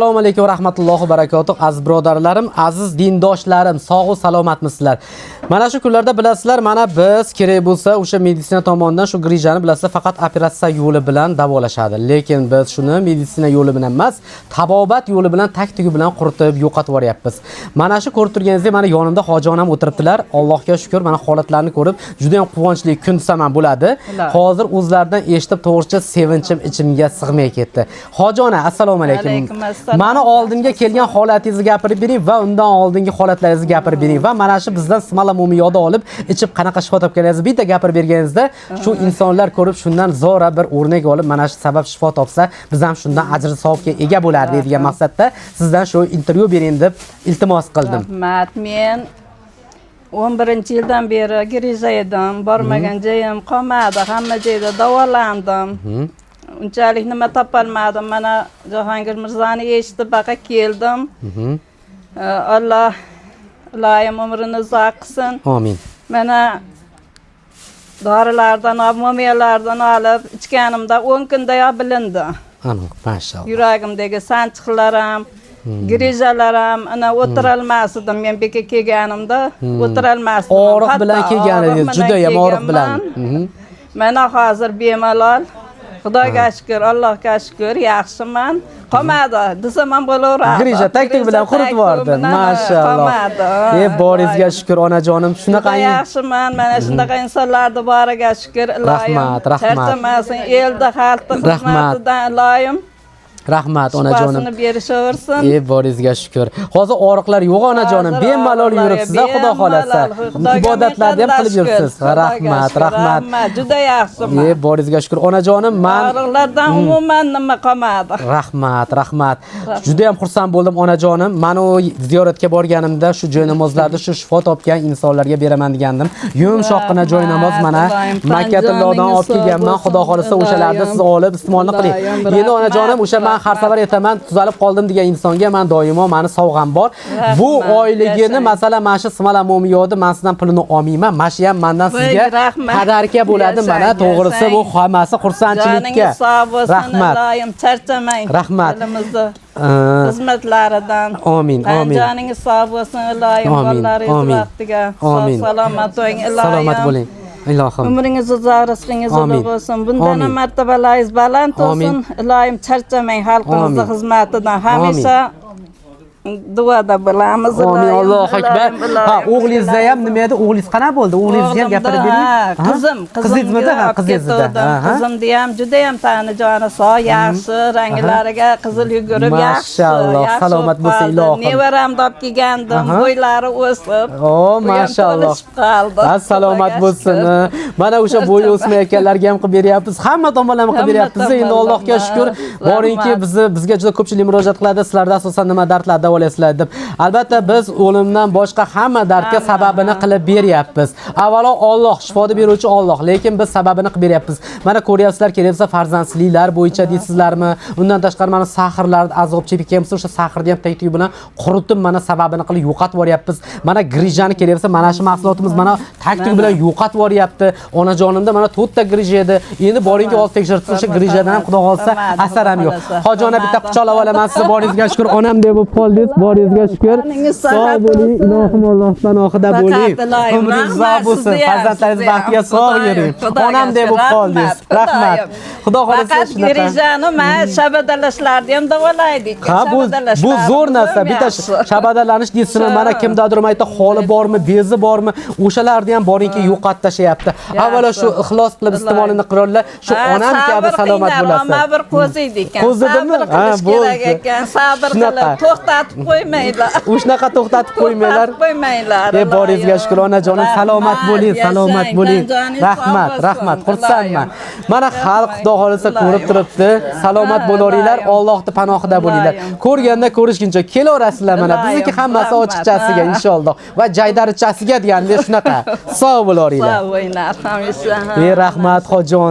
Assalomu alaykum va rahmatullohi va barakotuh. Aziz birodarlarim, aziz dindoshlarim, sog' salomatmisizlar? Mana shu kunlarda bilasizlar, mana biz kerak bo'lsa o'sha meditsina tomonidan shu grijani bilasizlar faqat operatsiya yo'li bilan davolashadi. Lekin biz shuni meditsina yo'li bilan emas, tabobat yo'li bilan taktiga bilan quritib yo'qotib yuboryapmiz. Mana shu ko'rib turganingizdek, mana yonimda hojijonam o'tiribdilar. Allohga shukr, mana holatlarini ko'rib juda ham quvonchli kun desam bo'ladi. Hozir o'zlaridan eshitib to'g'richa sevinchim ichimga sig'may ketdi. Hojona, assalomu alaykum. Mana oldinga kelgan holatingizni gapirib bering va undan oldingi holatlaringizni gapirib bering va mana shu bizdan Smala Mo'miyoda olib ichib qanaqa shifo topganingizni bitta gapirib berganingizda shu insonlar ko'rib shundan zo'ra bir o'rnak olib mana shu sabab shifo topsa biz ham shundan ajr savobga ega bo'lardi degan maqsadda sizdan shu intervyu bering deb iltimos qildim. Rahmat. Men 11-yildan beri grija edim. Bormagan joyim qolmadi. Hamma joyda davolandim. Unchalik nima topolmadim. Mana Jahongir Mirzoni eshitib baqa keldim. Alloh iloyim umrini uzoq qilsin. Amin. Mana dorilardan, mo'miyalardan olib ichganimda 10 kunda bilindi. Aniq, maşallah. Yuragimdagi sanchiqlar ham, grijalar ham, ana o'tirolmasdim. Men beka kelganimda o'tirolmasdim. Og'riq bilan kelganingiz, juda ham og'riq bilan. Mana hozir bemalol. Xudoga shukr, Allohga shukr, yaxshiman. Qolmadi, desam ham bo'laveradi. Grija taktik bilan quritib yubordi. Maşallah. Boringizga shukr onajonim. Shunaqa yaxshiman. Mana shunaqa insonlarning boriga shukr, iloyim. Rahmat. Charchamasin, elda xalqning xizmatidan iloyim. Rahmat onajonim. Shifosini berishaversin. Boringizga shukr. Hozir og'riqlar yo'q onajonim. Bemalol yuribsiz, xudo xolasa. Ibodatlarni ham qilib yuribsiz. Rahmat. Juda yaxshiman. Boringizga shukr onajonim. Men og'riqlardan umuman nima qolmadi. Rahmat. Juda ham xursand bo'ldim onajonim. Men u ziyoratga borganimda shu joy namozlarda shu shifo topgan insonlarga beraman degandim. Yumshoqqina joy namoz mana Makkatullohdan olib kelganman. Xudo xolasa o'shalarda siz olib iste'molni qiling. Endi onajonim o'sha men har safar aytaman, tuzalib qoldim degan insonga men doimo meni sovg'am bor. Bu oyligini masalan mana shu Smala Mo'miyoda men sizdan pulini olmayman. Mana shu ham mendan sizga tadarika bo'ladi. Mana to'g'risi bu hammasi xursandchilikka. Rahmat. Charchamang. Rahmat. Xizmatlaridan. Amin. Joningiz sog' bo'lsin, iloyim. Bolalaringiz vaqtiga salomat bo'ling, iloyim. Salomat bo'ling. Ilohim. Umringiz uzoq, rizqingiz ulug' bo'lsin. Bundan martabalaringiz baland bo'lsin. Iloyim charchamang xalqingizning xizmatidan. Hamisha duoda bo'lamiz. Amin. Allohu akbar. Ha, o'g'lingizda ham nima edi? O'g'lingiz qanaqa bo'ldi? O'g'lingizga ham gapirib bering. Qizingizda? Qizingizda. Qizimda ham juda ham tani joni sog', yaxshi, ranglariga qizil yugurib yaxshi. Mashalloh, salomat bo'lsin ilohim. Nevaramni olib kelgandim, bo'ylari o'sib. Mashalloh. Salomat bo'lsin. Mana o'sha bo'y o'smayotganlarga ham qilib beryapmiz. Hamma tomonlama qilib beryapmiz. Endi Allohga shukr. Boringki bizga juda ko'pchilik murojaat qiladi. Sizlarda asosan nima dardlar davolasizlar deb. Albatta biz o'limdan boshqa hamma dardga sababini qilib beryapmiz. Avvalo Alloh, shifoni beruvchi Alloh, lekin biz sababini qilib beryapmiz. Mana ko'ryapsizlar, kelyapsa farzandsizliklar bo'yicha deysizlarmi? Undan tashqari mana sahrlarni azob chekib kelsa, o'sha sahrni ham taktik bilan quritib mana sababini qilib yo'qotib yuboryapmiz. Mana grijani kelyapsa, mana shu mahsulotimiz mana taktik bilan yo'qotib yuboryapti. Onajonimda mana 4 ta grija edi. Endi boringki olib tekshirib o'sha grijadan ham xudo xolsa asar ham yo'q. Hojona bitta quchoqlab olaman sizni, boringizga shukr. Onam deb qoldingiz, boringizga shukr. Sog' bo'ling, ilohim Allohdan oxida bo'ling. Umringiz uzoq bo'lsin, farzandlaringiz baxtiga sog' yuring. Onam deb qoldingiz. Rahmat. Xudo xolasa shunaqa. Grijani men shabadalashlarni ham davolaydik. Ha, bu zo'r narsa. Bitta shabadalanish deysizmi? Mana kimdadir aytdi, holi bormi, bezi bormi? O'shalarni ham boringki yo'qotib tashlayapti. Avvalo shu ixlos qilib iste'molini qilinglar. Shu onam kabi salomat bo'lasiz. Mana bir qo'ziydik ekan. Qo'zidimi? Ha, kerak ekan. Sabr qilib to'xtatib qo'ymaylar. O'shnaqa to'xtatib qo'ymanglar. Boringizga shukr onajonim, salomat bo'ling, salomat bo'ling. Rahmat, xursandman. Mana xalq xudo xolasa ko'rib turibdi. Salomat bo'laveringlar, Allohning panohida bo'linglar. Ko'rganda ko'rishguncha kelaverasizlar mana. Bizniki hammasi ochiqchasiga inshaalloh va jaydarichasiga deganda shunaqa. Sog' bo'laveringlar. Sog' bo'linglar hamisha. Rahmat hojon.